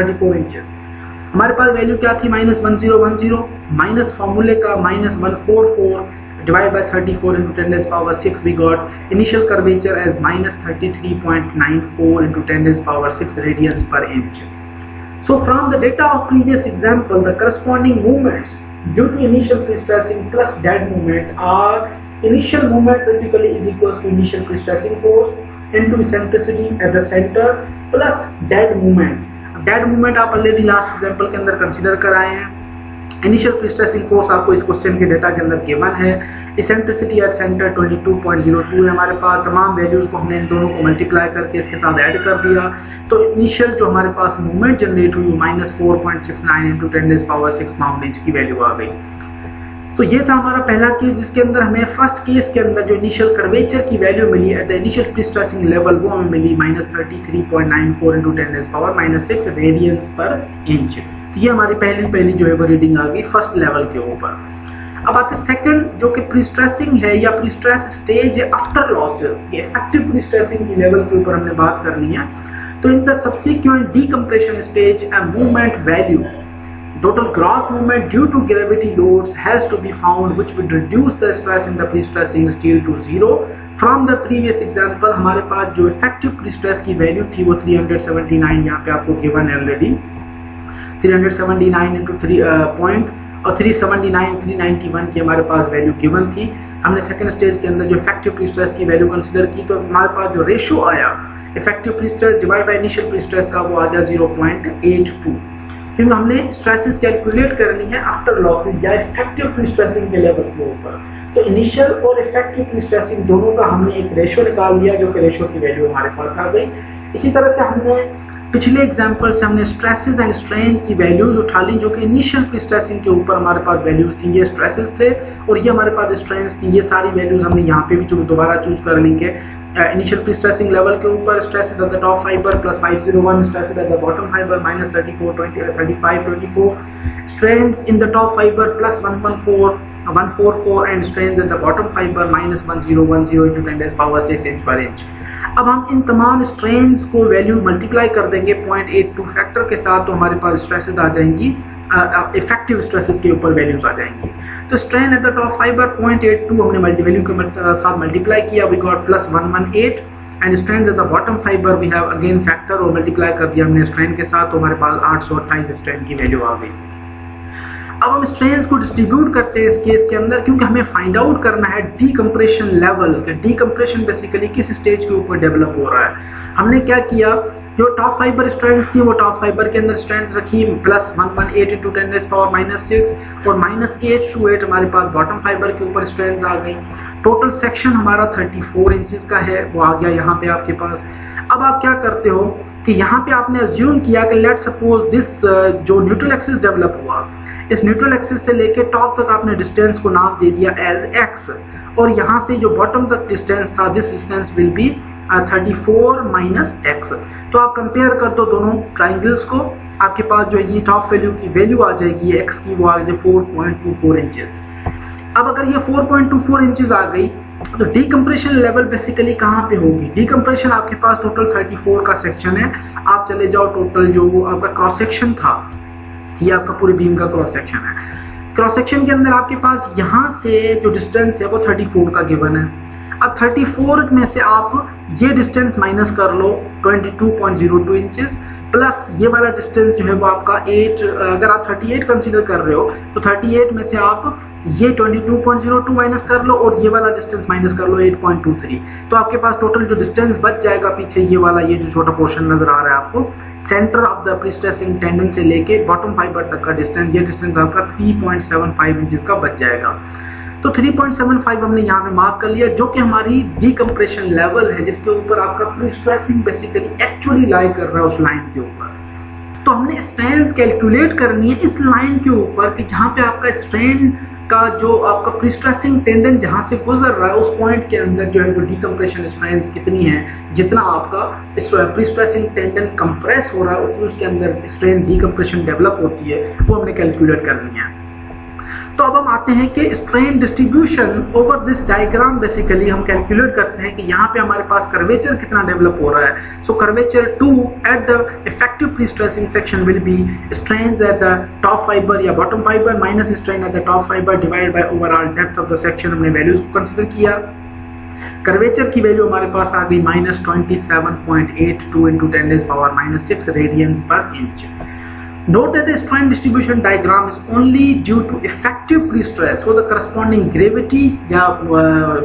34 inches. हमारे पास value क्या थी -1010 माइनस फॉर्मूले का -144 divided by 34 into 10 raised power 6, we got initial curvature as -33.94 into 10 raised power 6 radians per inch. So from the data of previous example, the corresponding moments due to initial pre-stressing plus dead moment are initial moment basically is equals to initial pre-stressing force into eccentricity at the center plus dead moment. Dead movement आप already last example के अंदर consider कराए हैं। Initial pre-stressing force आपको इस question के data के अंदर गिवन है। इसेंट्रिसिटी एट सेंटर 22.02 है हमारे पास। तमाम वैल्यूज को हमने इन दोनों को मल्टीप्लाई करके इसके साथ ऐड कर दिया, तो इनिशियल जो हमारे पास मूवमेंट जनरेट हुई -4.69 into 10 raise power 6 pound inch की वैल्यू आ गई। तो ये था हमारा पहला केस, जिसके अंदर हमें फर्स्ट केस के अंदर जो इनिशियल कर्वेचर की वैल्यू मिली at the initial prestressing level वो हमें मिली -33.94 इंटू 10 रेज़ पावर -6 रेडियंस पर इंच। तो ये हमारी पहली जो है वो रीडिंग आ गई फर्स्ट लेवल के ऊपर। अब आते सेकंड जो कि प्री-स्ट्रेसिंग है या प्री-स्ट्रेस स्टेज है आफ्टर लॉसेस, ये इफेक्टिव प्री-स्ट्रेसिंग की लेवल के ऊपर हमने बात करनी है। तो in the subsequent decompression stage a movement value total gross movement due to gravity loads has to be found which would reduce the stress in the pre-stressing steel to zero. From the previous example हमारे पास जो effective pre-stress की value थी वो 379 यहाँ पे आपको given है ऑलरेडी, 379 into 3 पॉइंट और 391 की हमारे पास वैल्यू गिवन थी। हमने सेकंड स्टेज के अंदर जो इफेक्टिव प्री-स्ट्रेस की वैल्यू कंसीडर की, तो हमारे पास जो रेशियो आया effective pre-stress divide by initial pre-stress का वो आ गया 0.82, क्योंकि हमने स्ट्रेसेस कैलकुलेट करनी है आफ्टर लॉसेस या इफेक्टिव प्री-स्ट्रेसिंग के लेवल के ऊपर। तो इनिशियल और इफेक्टिव प्री-स्ट्रेसिंग दोनों का हमने एक रेशियो निकाल लिया, जो कि रेशियो की वैल्यू हमारे पास आ गई। इसी तरह से हमने पिछले एग्जांपल से हमने स्ट्रेसेस एंड स्ट्रेन की वैल्यूज उठा ली, जो कि इनिशियल प्री-स्ट्रेसिंग के ऊपर हमारे पास वैल्यूज थी, ये स्ट्रेसेस थे और ये हमारे पास स्ट्रेन्स थी। ये सारी वैल्यूज हमने यहाँ पे भी दोबारा चूज कर लेंगे। इनिशियल प्री-स्ट्रेसिंग लेवल के ऊपर stresses eight the top fibre +501, stresses eight the bottom fibre -34 strains in the top fibre +144 and strains at the bottom fibre -1010 into 10 raised power 6 inch पर इंच। अब हम इन तमाम स्ट्रेन्स को value multiply कर देंगे 0.82 factor के साथ, तो हमारे पास स्ट्रेसेस आ जाएंगी, इफेक्टिव स्ट्रेसेस के ऊपर वैल्यूज आ जाएंगी। तो strain at the top fibre 0.82 हमने मल्टी वैल्यू के साथ मल्टीप्लाई किया, we got +118 and strain at the bottom fibre we have again factor और मल्टीप्लाई कर दिया हमने स्ट्रेन के साथ, तो हमारे पास 828 स्ट्रेन की वैल्यू आ गई। अब हम स्ट्रेन्स को डिस्ट्रीब्यूट करते हैं इस केस के अंदर, क्योंकि हमें फाइंड आउट करना है डीकम्प्रेशन लेवल। डीकम्प्रेशन बेसिकली किस स्टेज के ऊपर डेवलप हो रहा है। हमने क्या किया, जो टॉप फाइबर स्ट्रेंड्स थी वो टॉप फाइबर के अंदर स्ट्रेंड्स रखी +118 into 10 raised power -6 और -828 हमारे पास बॉटम फाइबर के ऊपर स्ट्रेंड्स आ गई। टोटल सेक्शन हमारा 34 इंचेस का है, वो आ गया यहाँ पे आपके पास। अब आप क्या करते हो कि यहाँ पे आपने अज्यूम किया कि लेट सपोज दिस जो न्यूट्रल एक्सिस डेवलप हुआ, इस न्यूट्रल एक्सिस से लेके टॉप तक आपने डिस्टेंस को नाम दे दिया एज x, और यहाँ से जो बॉटम तक डिस्टेंस था this distance will be 34 - x। तो आप कंपेयर कर दो दोनों ट्राइंगल्स को, आपके पास जो ये टॉप वैल्यू की वैल्यू आ जाएगी x की, वो आ गई 4.24 इंचेस। अब अगर ये 4.24 इंचेस आ गई तो डीकम्प्रेशन लेवल बेसिकली कहाँ पे होगी। डीकम्प्रेशन आपके पास टोटल 34 का सेक्शन है, आप चले जाओ टोटल जो आपका क्रॉस सेक्शन था, ये आपका पूरे बीम का क्रॉस सेक्शन है। क्रॉस सेक्शन के अंदर आपके पास यहाँ से जो डिस्टेंस है वो 34 का गिवन है। अब 34 में से आप ये डिस्टेंस माइनस कर लो 22.02 इंचेस प्लस ये वाला डिस्टेंस जो है वो आपका 8, अगर आप 38 कंसीडर कर रहे हो तो 38 में से आप ये 22.02 माइनस कर लो और ये वाला डिस्टेंस माइनस कर लो 8.23, तो आपके पास टोटल जो डिस्टेंस बच जाएगा पीछे ये वाला, ये जो छोटा पोर्शन नजर आ रहा है आपको, centre of the pre-stressing tendon से लेके बॉटम फाइबर तक का डिस्टेंस, ये डिस्टेंस आपका 3.75 इंचेस का बच जाएगा। तो 3.75 हमने यहाँ पे मार्क कर लिया, जो कि हमारी डीकम्प्रेशन लेवल है, जिसके ऊपर आपका प्री-स्ट्रेसिंग बेसिकली एक्चुअली लाई कर रहा है उस लाइन के ऊपर। तो हमने स्ट्रेन्स कैलकुलेट करनी है इस लाइन के ऊपर कि जहाँ पे आपका स्ट्रेन का जो आपका प्री-स्ट्रेसिंग टेंडन जहाँ से गुजर रहा है उस पॉइंट के अंदर जो है वो डीकम्प्रेशन स्ट्रेन्स कितनी है, जितना आपका प्री-स्ट्रेसिंग टेंडन कंप्रेस हो रहा है उसके अंदर स्ट्रेन डीकम्प्रेशन डेवलप होती है, वो हमने कैलकुलेट करनी है। तो अब हम आते हैं कि strain distribution over this diagram basically हम कैलकुलेट करते हैं कि यहाँ पे हमारे पास कर्वेचर कितना डेवलप हो रहा है। So curvature 2 at the effective pre stressing section will be strains at the top fiber या bottom fiber minus strain at the top fiber divide by overall depth of the section. हमने values को consider किया। Curvature की value हमारे पास आ गई -27.82 into 10⁻⁻6 radians पर inch. Note that the strain distribution diagram is only due to effective pre-stress, so the corresponding gravity या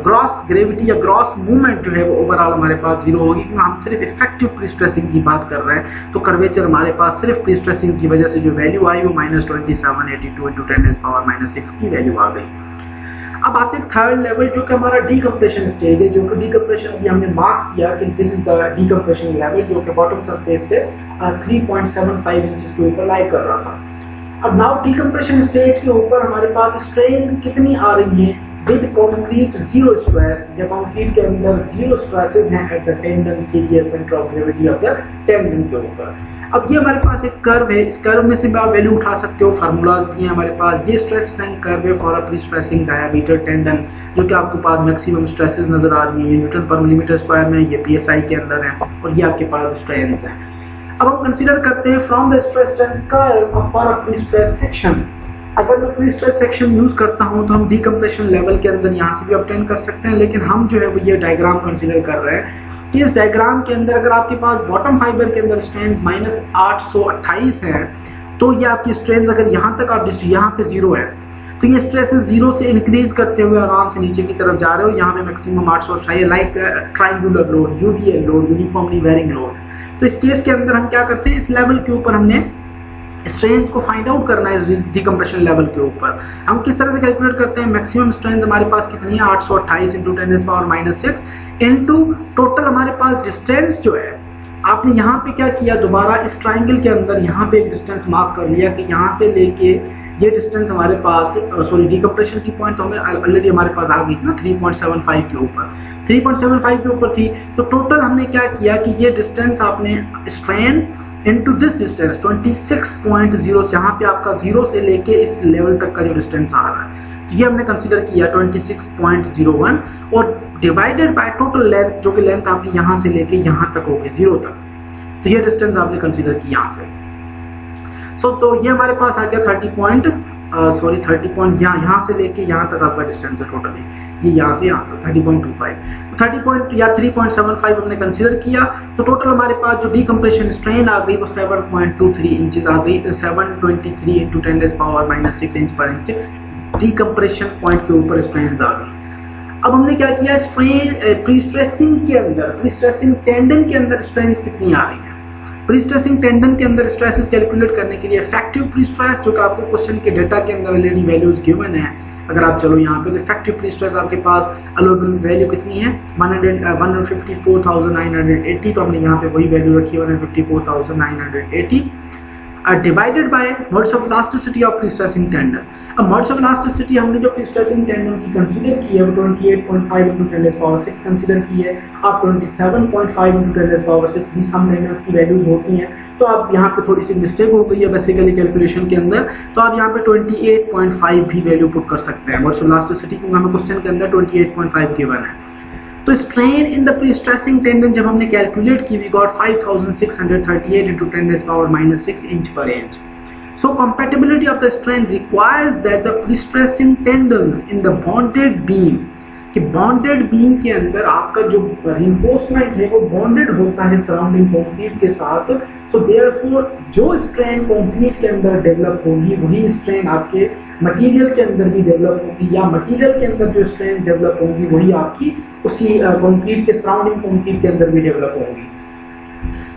gross gravity या gross movement जो है वो ओवरऑल हमारे पास जीरो होगी, क्योंकि हम सिर्फ इफेक्टिव प्री स्ट्रेसिंग की बात कर रहे हैं। तो कर्वेचर हमारे पास सिर्फ प्री स्ट्रेसिंग की वजह से जो वैल्यू आई वो -2782 इंटू 10⁻⁻6 की वैल्यू आ गई। अब आते हैं थर्ड लेवल जो कि हमारा डीकम्प्रेशन स्टेज है, जो कि डीकम्प्रेशन अभी हमने मार्क किया कि this is the decompression level जो कि बॉटम सरफेस से 3.75 इंचेस के ऊपर लाई कर रहा था। अब नाउ डीकम्प्रेशन स्टेज के ऊपर हमारे पास स्ट्रेन्स कितनी आ रही हैं विद कंक्रीट जीरो स्ट्रेस, जब कंक्रीट के अंदर जीरो स्ट्रेसेस हैं एट द टेंडन सीरियर centre of gravity of the tendon के ऊपर। अब ये हमारे पास एक कर्व है, इस कर्व में से आप वैल्यू उठा सकते हो, फार्मूलाज दिए हमारे पास। ये स्ट्रेस स्ट्रेंथ कर्व है for a pre stressing diameter tendon, जो कि आपके पास मैक्सिमम स्ट्रेसेस नजर आ रही है। ये न्यूटन पर मिलीमीटर स्क्वायर में, ये पीएसआई के अंदर है और ये आपके पास स्ट्रेन्स हैं। अब हम कंसीडर करते हैं from the stress strength curve for a pre stress section. अगर मैं प्री स्ट्रेस सेक्शन यूज करता हूं तो हम डीकम्प्रेशन लेवल के अंदर यहाँ से भी ऑब्टेन कर सकते हैं, लेकिन हम जो है वो ये डायग्राम कंसीडर कर रहे हैं कि इस डायग्राम के अंदर अगर आपके पास बॉटम फाइबर के अंदर स्ट्रेंथ -828 है, तो ये आपकी स्ट्रेंथ अगर यहाँ तक आप यहाँ पे जीरो है, तो ये स्ट्रेसेस जीरो से इंक्रीज करते हुए आराम से नीचे की तरफ जा रहे हो। यहाँ पे maximum 828 like triangular load, UDL load, uniformly varying load. तो इस केस के अंदर हम क्या करते हैं, इस लेवल के ऊपर हमने स्ट्रेंथ को फाइंड आउट करना है। इस डीकम्प्रेशन लेवल के ऊपर हम किस तरह से कैलकुलेट करते हैं, मैक्सिमम स्ट्रेंथ हमारे पास कितनी है 828 इंटू 10⁻⁻6 इंटू टोटल हमारे पास डिस्टेंस जो है। आपने यहाँ पे क्या किया, दोबारा इस ट्राइंगल के अंदर यहाँ पे एक डिस्टेंस मार्क कर लिया कि यहाँ से लेके ये डिस्टेंस हमारे पास, सॉरी डीकम्प्रेशन की पॉइंट तो हमें ऑलरेडी हमारे पास आ गई थी ना 3.75 के ऊपर, 3.75 के ऊपर थी। तो टोटल हमने क्या किया कि ये डिस्टेंस आपने स्ट्रेन इनटू दिस डिस्टेंस 26.0, जहाँ पे आपका जीरो से लेके इस लेवल तक का जो डिस्टेंस आ रहा है, तो ये हमने कंसीडर किया 26.01 और डिवाइडेड बाय टोटल लेंथ, जो कि लेंथ आपकी यहाँ से लेके यहाँ तक होगी जीरो तक, तो ये डिस्टेंस आपने कंसीडर की यहाँ से। तो ये हमारे पास आ गया 30 यहाँ से लेके यहाँ तक आपका डिस्टेंस है टोटली, ये यहाँ से यहाँ तक 30.25, 30 या 3.75 हमने कंसीडर किया। तो टोटल हमारे पास जो डीकम्प्रेशन स्ट्रेन आ गई वो 7.23 इंचेस आ गई, 723 इंटू 10⁻⁻6 इंच पर इंच डीकम्प्रेशन पॉइंट के ऊपर स्ट्रेन आ गई। अब हमने क्या किया, स्ट्रेन प्री स्ट्रेसिंग के अंदर, प्री स्ट्रेसिंग टेंडन के अंदर स्ट्रेन कितनी आ रही है। प्री स्ट्रेसिंग टेंडन के अंदर स्ट्रेसेस कैलकुलेट करने के लिए इफेक्टिव प्री स्ट्रेस, जो कि आपको क्वेश्चन के डेटा के अंदर ऑलरेडी वैल्यूज गिवन है, अगर आप चलो यहाँ पे इफेक्टिव प्री स्ट्रेस आपके पास अलोवेबल वैल्यू कितनी है 154,980, तो हमने यहाँ पे वही वैल्यू रखी है 154,980 divided by modes of elasticity of pre stressing tendon. अब मोड्स ऑफ इलास्टिसिटी हमने जो प्री स्ट्रेसिंग टेंडन की कंसीडर की है वो 28.5 इंटू 10⁻6 कंसीडर की है। आप 27.5 इंटू 10⁻6 भी सम टेंडन्स की वैल्यूज होती हैं, तो आप यहाँ पे थोड़ी सी मिस्टेक हो गई है बेसिकली कैलकुलेशन के अंदर, तो आप यहाँ पे 28.5 भी वैल्यू पुट कर सकते हैं मोड्स ऑफ इलास्टिसिटी, क्योंकि हमें क्वेश्चन के अंदर 28.5 गिवन है। तो strain in the pre stressing tendon जब हमने कैलकुलेट की, वी गॉट 5638 इंटू 10⁻6 इंच पर inch. So compatibility of the strain requires that the pre-stressing tendons in the bonded beam, कि bonded beam के अंदर आपका जो reinforcement है वो bonded होता है surrounding concrete के साथ। So therefore जो strain concrete के अंदर develop होगी वही strain आपके material के अंदर भी develop होगी, या material के अंदर जो strain develop होगी वही आपकी उसी concrete के surrounding concrete के अंदर भी develop होगी।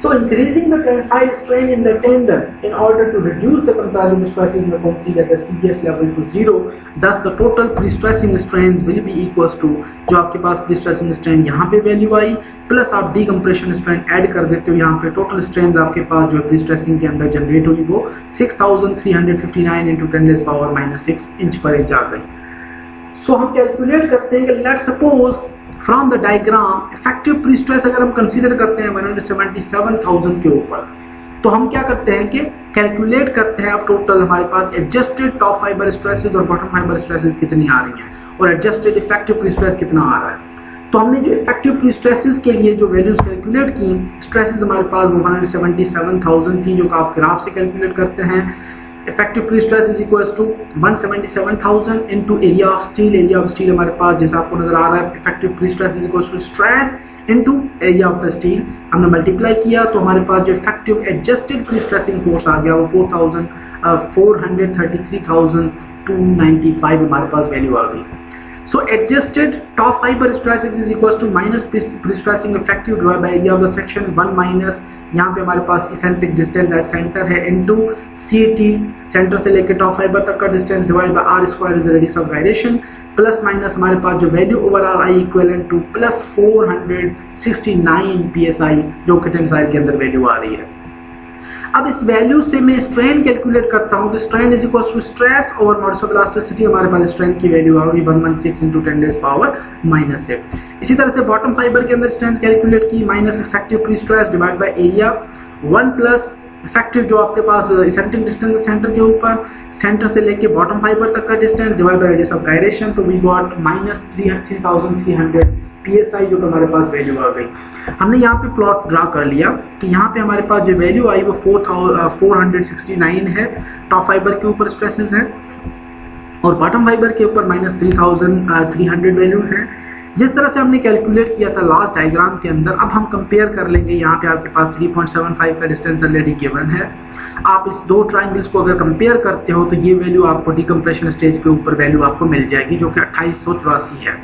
So increasing the tensile strain in the tendon in order to reduce the compressive stresses in the concrete at the CGS level to 0, thus the total pre-stressing strains will be equals to, जो आपके पास pre-stressing strain यहाँ पे value आई plus आप decompression strain add कर देते हो, यहाँ पे टोटल strains आपके पास जो pre-stressing के अंदर जनरेट हुई वो 6359 इंटू 10⁻6 इंच पर इंच आ गई। सो हम कैलकुलेट करते हैं कि let's suppose from the diagram effective pre stress अगर हम कंसीडर करते हैं 177,000 के ऊपर, तो हम क्या करते हैं कि कैलकुलेट करते हैं अब टोटल हमारे पास एडजस्टेड टॉप फाइबर स्ट्रेसेस और बॉटम फाइबर स्ट्रेसेस कितनी आ रही हैं और एडजस्टेड इफेक्टिव प्री स्ट्रेस कितना आ रहा है। तो हमने जो इफेक्टिव प्री स्ट्रेसेस के लिए जो वैल्यूज कैलकुलेट की, स्ट्रेसेस हमारे पास 177,000 थी जो आप ग्राफ से कैलकुलेट करते हैं। Effective pre stress is equals to 177,000 into area of steel. Area of steel हमारे पास जैसा आपको नजर आ रहा है, effective pre stress is equals to stress into area of the steel. हमने मल्टीप्लाई किया तो हमारे पास जो effective adjusted pre stressing force आ गया वो 433,295 हमारे पास वैल्यू आ गई। So adjusted top fiber stress is equals to minus pre-stressing effective divided by area of the section 1 minus यहाँ पे हमारे पास eccentric distance at center है into CT सेंटर से लेकर टॉप फाइबर तक का distance divide by r square is the radius of gyration plus minus हमारे पास जो value overall I equivalent two plus 469 psi जो कि टेंसाइल के अंदर वैल्यू आ रही है। अब इस वैल्यू से मैं स्ट्रेन कैलकुलेट करता हूं तो strain is equal to stress over modulus of elasticity. हमारे पास स्ट्रेन की वैल्यू आ गई 116 into 10 raised power -6। इसी तरह से बॉटम फाइबर के अंदर स्ट्रेंथ कैलकुलेट की minus effective pre stress divide by area 1 plus effective जो आपके पास इसेंट्रिक डिस्टेंस सेंटर के ऊपर सेंटर से लेके बॉटम फाइबर तक का distance divide by radius of gyration तो वी गॉट -3300 psi जो हमारे पास वैल्यू आ गई। हमने यहाँ पे प्लॉट ड्रा कर लिया कि यहाँ पे हमारे पास जो वैल्यू आई वो 469 है, टॉप फाइबर के ऊपर स्ट्रेसेस है और बॉटम फाइबर के ऊपर -3300 वैल्यूज हैं। जिस तरह से हमने कैलकुलेट किया था लास्ट डायग्राम के अंदर, अब हम कंपेयर कर लेंगे। यहाँ पे आपके पास 3.75 का डिस्टेंस ऑलरेडी गिवन है। आप इस दो ट्राइंगल्स को अगर कंपेयर करते हो तो ये वैल्यू आपको डिकम्प्रेशन स्टेज के ऊपर वैल्यू आपको मिल जाएगी जो कि 2884 है।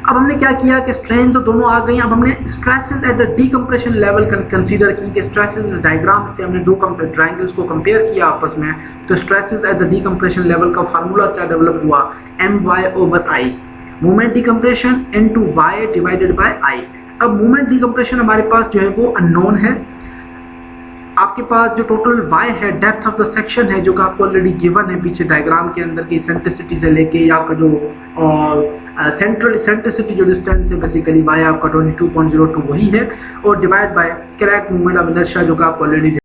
अब हमने क्या किया कि स्ट्रेन तो दोनों आ गई, अब हमने stresses at the decompression level consider की कि स्ट्रेसेस इस डायग्राम से हमने दो ट्रायंगल्स को कंपेयर किया आपस में। तो stresses at the decompression level का फार्मूला क्या डेवलप हुआ, My/I moment decompression into y divided by I। अब मोमेंट डीकम्प्रेशन हमारे पास जो है वो अननोन है। आपके पास जो टोटल y है, डेप्थ ऑफ द सेक्शन है जो कि आपको ऑलरेडी गिवन है पीछे डायग्राम के अंदर की सेंट्रिसिटी से लेके या आपका जो सेंट्रल सेंट्रिसिटी जो डिस्टेंस है बेसिकली y आपका 22.02 वही है और divide by crack movement of inertia जो कि आपको ऑलरेडी